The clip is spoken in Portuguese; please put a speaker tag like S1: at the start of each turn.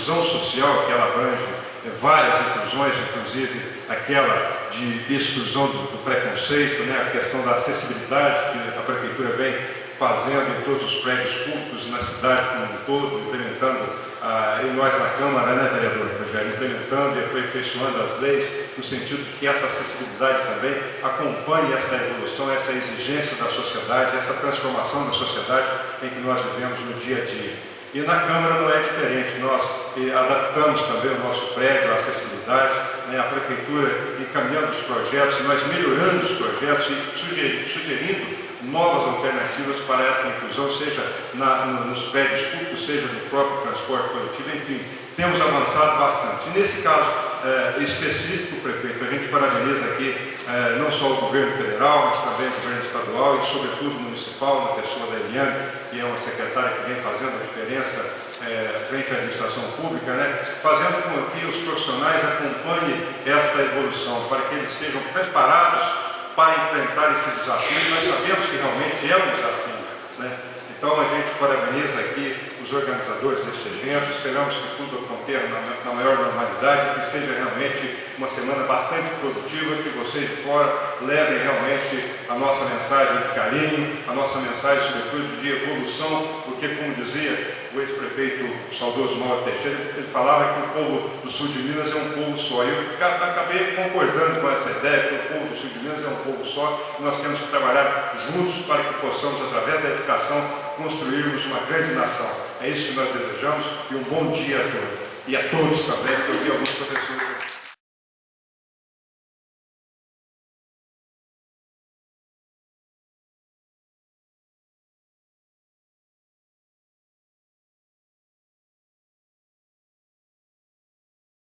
S1: inclusão social, que ela abrange várias inclusões, inclusive aquela de exclusão do preconceito, né, a questão da acessibilidade que a Prefeitura vem fazendo em todos os prédios públicos na cidade como um todo, implementando, e nós na Câmara, né, vereador Rogério, implementando e aperfeiçoando as leis, no sentido de que essa acessibilidade também acompanhe essa evolução, essa exigência da sociedade, essa transformação da sociedade em que nós vivemos no dia a dia. E na Câmara não é diferente, nós adaptamos também o nosso prédio à acessibilidade, né, a Prefeitura encaminhando os projetos, nós melhorando os projetos e sugerindo novas alternativas para essa inclusão, seja nos prédios públicos, seja no próprio transporte coletivo, enfim, temos avançado bastante. E nesse caso específico, prefeito, a gente parabeniza aqui não só o governo federal, mas também o governo estadual e, sobretudo, municipal, na pessoa da Eliane, que é uma secretária que vem fazendo a diferença frente à administração pública, né, fazendo com que os profissionais acompanhem esta evolução, para que eles estejam preparados para enfrentar esse desafio. Nós sabemos que realmente é um desafio, né? Então a gente parabeniza aqui os organizadores deste evento, esperamos que tudo aconteça na maior normalidade, que seja realmente uma semana bastante produtiva, que vocês de fora levem realmente a nossa mensagem de carinho, a nossa mensagem sobretudo de evolução, porque como dizia o ex-prefeito saudoso Mauro Teixeira, ele falava que o povo do sul de Minas é um povo só. Eu acabei concordando com essa ideia, que o povo do sul de Minas é um povo só, e nós temos que trabalhar juntos para que possamos, através da educação, construirmos uma grande nação. É isso que nós desejamos, e um bom dia a todos. E a todos também, porque eu vi alguns professores aqui.